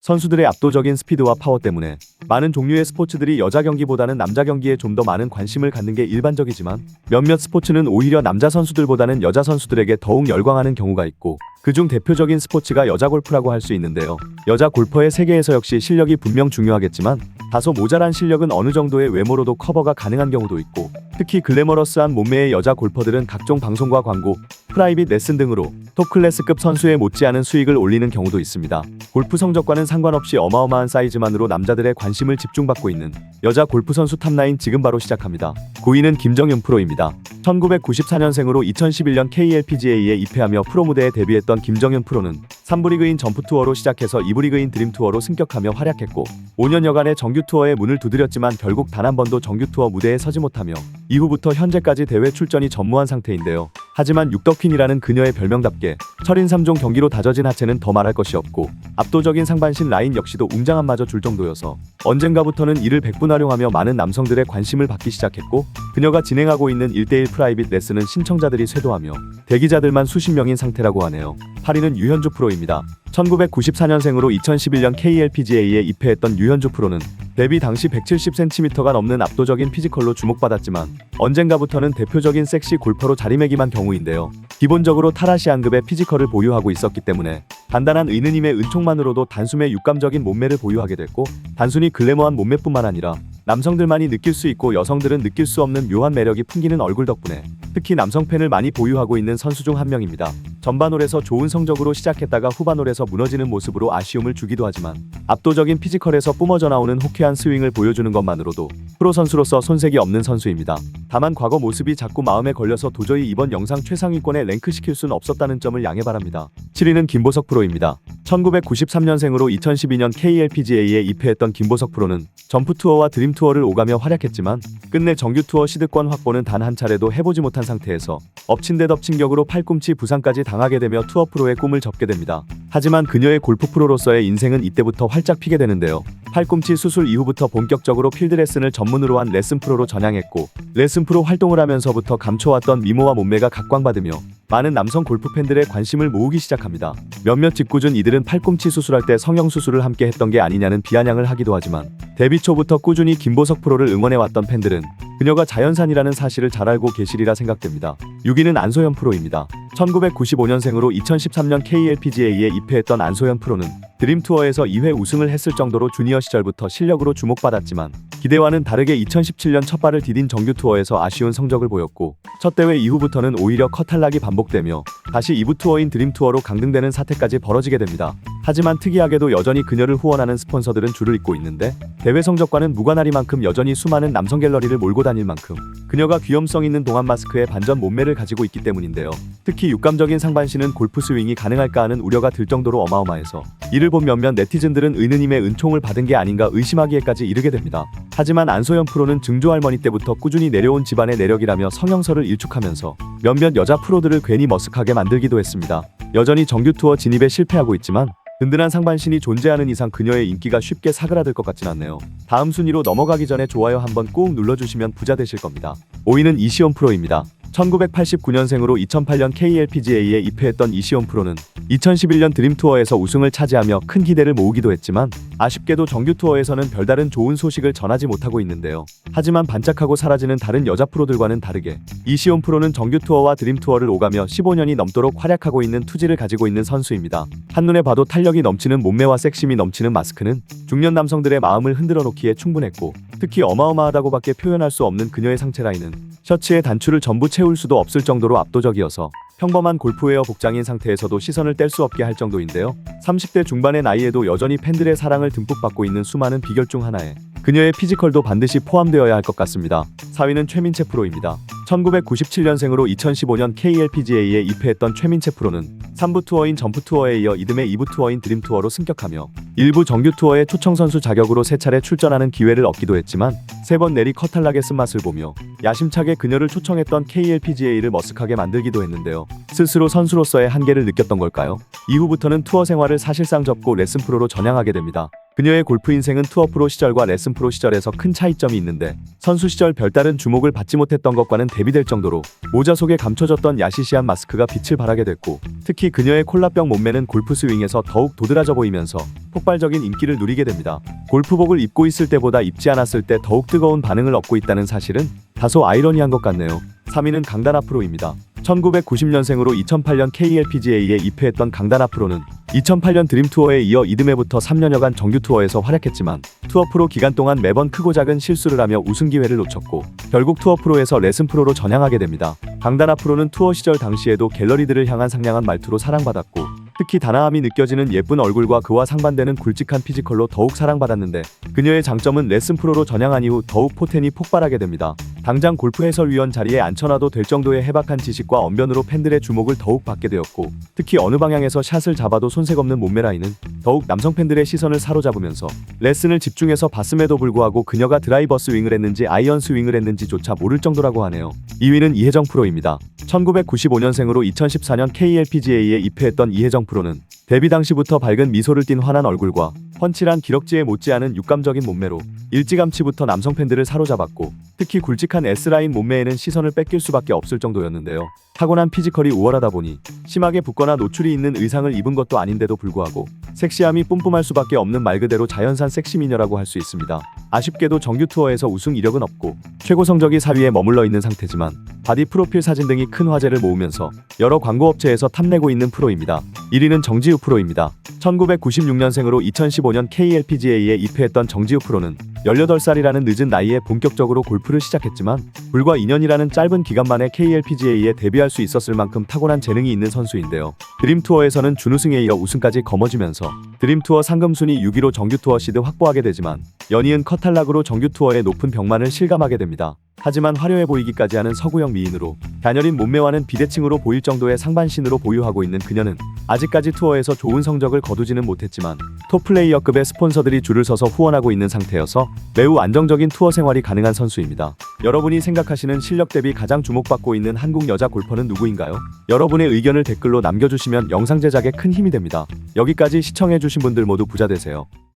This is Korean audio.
선수들의 압도적인 스피드와 파워 때문에 많은 종류의 스포츠들이 여자 경기보다는 남자 경기에 좀 더 많은 관심을 갖는 게 일반적이지만 몇몇 스포츠는 오히려 남자 선수들보다는 여자 선수들에게 더욱 열광하는 경우가 있고 그중 대표적인 스포츠가 여자 골프라고 할 수 있는데요. 여자 골퍼의 세계에서 역시 실력이 분명 중요하겠지만 다소 모자란 실력은 어느 정도의 외모로도 커버가 가능한 경우도 있고 특히 글래머러스한 몸매의 여자 골퍼들은 각종 방송과 광고, 프라이빗 레슨 등으로 톱클래스급 선수에 못지않은 수익을 올리는 경우도 있습니다. 골프 성적과는 상관없이 어마어마한 사이즈만으로 남자들의 관심을 집중받고 있는 여자 골프 선수 탑9 지금 바로 시작합니다. 9위는 김정윤 프로입니다. 1994년생으로 2011년 KLPGA에 입회하며 프로 무대에 데뷔했던 김정윤 프로는 3부 리그인 점프 투어로 시작해서 2부 리그인 드림 투어로 승격하며 활약했고 5년여간의 정규 투어에 문을 두드렸지만 결국 단 한 번도 정규 투어 무대에 서지 못하며 이후부터 현재까지 대회 출전이 전무한 상태인데요. 하지만 육덕퀸이라는 그녀의 별명답게 철인 3종 경기로 다져진 하체는 더 말할 것이 없고 압도적인 상반신 라인 역시도 웅장함마저 줄 정도여서 언젠가부터는 이를 백분활용하며 많은 남성들의 관심을 받기 시작했고 그녀가 진행하고 있는 1대1 프라이빗 레슨은 신청자들이 쇄도하며 대기자들만 수십 명인 상태라고 하네요. 8위는 유현주 프로입니다. 1994년생으로 2011년 KLPGA에 입회했던 유현주 프로는 데뷔 당시 170cm가 넘는 압도적인 피지컬로 주목받았지만 언젠가부터는 대표적인 섹시 골퍼로 자리매김한 경우인데요. 기본적으로 타라시안급의 피지컬을 보유하고 있었기 때문에 단단한 의느님의 은총만으로도 단숨에 육감적인 몸매를 보유하게 됐고 단순히 글래머한 몸매뿐만 아니라 남성들만이 느낄 수 있고 여성들은 느낄 수 없는 묘한 매력이 풍기는 얼굴 덕분에 특히 남성 팬을 많이 보유하고 있는 선수 중 한 명입니다. 전반홀에서 좋은 성적으로 시작했다가 후반홀에서 무너지는 모습으로 아쉬움을 주기도 하지만 압도적인 피지컬에서 뿜어져 나오는 호쾌한 스윙을 보여주는 것만으로도 프로 선수로서 손색이 없는 선수입니다. 다만 과거 모습이 자꾸 마음에 걸려서 도저히 이번 영상 최상위권에 랭크시킬 수는 없었다는 점을 양해 바랍니다. 7위는 김보석 프로입니다. 1993년생으로 2012년 KLPGA에 입회했던 김보석 프로는 점프 투어와 드림 투어를 오가며 활약했지만 끝내 정규 투어 시드권 확보는 단 한 차례도 해보지 못한 상태에서 엎친 데 덮친 격으로 팔꿈치 부상까지 당하게 되며 투어 프로의 꿈을 접게 됩니다. 하지만 그녀의 골프 프로로서의 인생은 이때부터 활짝 피게 되는데요. 팔꿈치 수술 이후부터 본격적으로 필드 레슨을 전문으로 한 레슨 프로로 전향했고 레슨 프로 활동을 하면서부터 감춰왔던 미모와 몸매가 각광받으며 많은 남성 골프 팬들의 관심을 모으기 시작합니다. 몇몇 직구준 이들은 팔꿈치 수술할 때 성형수술을 함께 했던 게 아니냐는 비아냥을 하기도 하지만 데뷔 초부터 꾸준히 김보석 프로를 응원해왔던 팬들은 그녀가 자연산이라는 사실을 잘 알고 계시리라 생각됩니다. 6위는 안소연 프로입니다. 1995년생으로 2013년 KLPGA에 입회했던 안소연 프로는 드림 투어에서 2회 우승을 했을 정도로 주니어 시절부터 실력으로 주목받았지만 기대와는 다르게 2017년 첫 발을 디딘 정규 투어에서 아쉬운 성적을 보였고 첫 대회 이후부터는 오히려 컷 탈락이 반복되며 다시 2부 투어인 드림 투어로 강등되는 사태까지 벌어지게 됩니다. 하지만 특이하게도 여전히 그녀를 후원하는 스폰서들은 줄을 잇고 있는데 대회 성적과는 무관하리만큼 여전히 수많은 남성 갤러리를 몰고 다닐 만큼 그녀가 귀염성 있는 동안 마스크에 반전 몸매를 가지고 있기 때문인데요. 특히 육감적인 상반신은 골프 스윙이 가능할까 하는 우려가 들 정도로 어마어마해서 이를 본 몇몇 네티즌들은 의느님의 은총을 받은 게 아닌가 의심하기에까지 이르게 됩니다. 하지만 안소연 프로는 증조할머니 때부터 꾸준히 내려온 집안의 내력이라며 성형설을 일축하면서 몇몇 여자 프로들을 괜히 머쓱하게 만들기도 했습니다. 여전히 정규 투어 진입에 실패하고 있지만 든든한 상반신이 존재하는 이상 그녀의 인기가 쉽게 사그라들 것 같진 않네요. 다음 순위로 넘어가기 전에 좋아요 한번 꾹 눌러주시면 부자 되실 겁니다. 5위는 이시온 프로입니다. 1989년생으로 2008년 KLPGA에 입회했던 이시온 프로는 2011년 드림 투어에서 우승을 차지하며 큰 기대를 모으기도 했지만 아쉽게도 정규 투어에서는 별다른 좋은 소식을 전하지 못하고 있는데요. 하지만 반짝하고 사라지는 다른 여자 프로들과는 다르게 이시온 프로는 정규 투어와 드림 투어를 오가며 15년이 넘도록 활약하고 있는 투지를 가지고 있는 선수입니다. 한눈에 봐도 탄력이 넘치는 몸매와 섹심이 넘치는 마스크는 중년 남성들의 마음을 흔들어 놓기에 충분했고 특히 어마어마하다고밖에 표현할 수 없는 그녀의 상체 라인은 셔츠의 단추를 전부 채울 수도 없을 정도로 압도적이어서 평범한 골프웨어 복장인 상태에서도 시선을 뗄 수 없게 할 정도인데요. 30대 중반의 나이에도 여전히 팬들의 사랑을 듬뿍 받고 있는 수많은 비결 중 하나에 그녀의 피지컬도 반드시 포함되어야 할 것 같습니다. 4위는 최민채 프로입니다. 1997년생으로 2015년 KLPGA에 입회했던 최민채 프로는 3부 투어인 점프 투어에 이어 이듬해 2부 투어인 드림 투어로 승격하며 일부 정규 투어의 초청 선수 자격으로 3차례 출전하는 기회를 얻기도 했지만 3번 내리 컷 탈락의 쓴맛을 보며 야심차게 그녀를 초청했던 KLPGA를 머쓱하게 만들기도 했는데요. 스스로 선수로서의 한계를 느꼈던 걸까요? 이후부터는 투어 생활을 사실상 접고 레슨 프로로 전향하게 됩니다. 그녀의 골프 인생은 투어 프로 시절과 레슨 프로 시절에서 큰 차이점이 있는데 선수 시절 별다른 주목을 받지 못했던 것과는 대비될 정도로 모자 속에 감춰졌던 야시시한 마스크가 빛을 발하게 됐고, 특히 그녀의 콜라병 몸매는 골프 스윙에서 더욱 도드라져 보이면서 폭발적인 인기를 누리게 됩니다. 골프복을 입고 있을 때보다 입지 않았을 때 더욱 뜨거운 반응을 얻고 있다는 사실은 다소 아이러니한 것 같네요. 3위는 강다나 프로입니다. 1990년생으로 2008년 KLPGA에 입회했던 강다나 프로는 2008년 드림투어에 이어 이듬해부터 3년여간 정규투어에서 활약했지만 투어 프로 기간 동안 매번 크고 작은 실수를 하며 우승 기회를 놓쳤고 결국 투어 프로에서 레슨 프로로 전향하게 됩니다. 강다나 프로는 투어 시절 당시에도 갤러리들을 향한 상냥한 말투로 사랑받았고, 특히 단아함이 느껴지는 예쁜 얼굴과 그와 상반되는 굵직한 피지컬로 더욱 사랑받았는데, 그녀의 장점은 레슨 프로로 전향한 이후 더욱 포텐이 폭발하게 됩니다. 당장 골프 해설위원 자리에 앉혀놔도 될 정도의 해박한 지식과 언변으로 팬들의 주목을 더욱 받게 되었고, 특히 어느 방향에서 샷을 잡아도 손색 없는 몸매 라인은 더욱 남성 팬들의 시선을 사로잡으면서 레슨을 집중해서 봤음에도 불구하고 그녀가 드라이버 스윙을 했는지 아이언 스윙을 했는지조차 모를 정도라고 하네요. 2위는 이혜정 프로입니다. 1995년생으로 2014년 KLPGA에 입회했던 이혜정 프로는 데뷔 당시부터 밝은 미소를 띤 환한 얼굴과 훤칠한 기럭지에 못지않은 육감적인 몸매로 일찌감치부터 남성 팬들을 사로잡았고, 특히 굵직한 S라인 몸매에는 시선을 뺏길 수밖에 없을 정도였는데요. 타고난 피지컬이 우월하다 보니 심하게 붓거나 노출이 있는 의상을 입은 것도 아닌데도 불구하고 섹시함이 뿜뿜할 수밖에 없는 말 그대로 자연산 섹시미녀라고 할 수 있습니다. 아쉽게도 정규 투어에서 우승 이력은 없고 최고 성적이 4위에 머물러 있는 상태지만 바디 프로필 사진 등이 큰 화제를 모으면서 여러 광고업체에서 탐내고 있는 프로입니다. 1위는 정지우 프로입니다. 1996년생으로 2015년 KLPGA에 입회했던 정지우 프로는 18살이라는 늦은 나이에 본격적으로 골프를 시작했지만 불과 2년이라는 짧은 기간 만에 KLPGA에 데뷔할 수 있었을 만큼 타고난 재능이 있는 선수인데요. 드림투어에서는 준우승에 이어 우승까지 거머쥐면서 드림투어 상금순위 6위로 정규투어 시드 확보하게 되지만 연이은 컷 탈락으로 정규투어의 높은 벽만을 실감하게 됩니다. 하지만 화려해 보이기까지 하는 서구형 미인으로 가녀린 몸매와는 비대칭으로 보일 정도의 상반신으로 보유하고 있는 그녀는 아직까지 투어에서 좋은 성적을 거두지는 못했지만 톱플레이어급의 스폰서들이 줄을 서서 후원하고 있는 상태여서 매우 안정적인 투어 생활이 가능한 선수입니다. 여러분이 생각하시는 실력 대비 가장 주목받고 있는 한국 여자 골퍼는 누구인가요? 여러분의 의견을 댓글로 남겨주시면 영상 제작에 큰 힘이 됩니다. 여기까지 시청해주신 분들 모두 부자 되세요.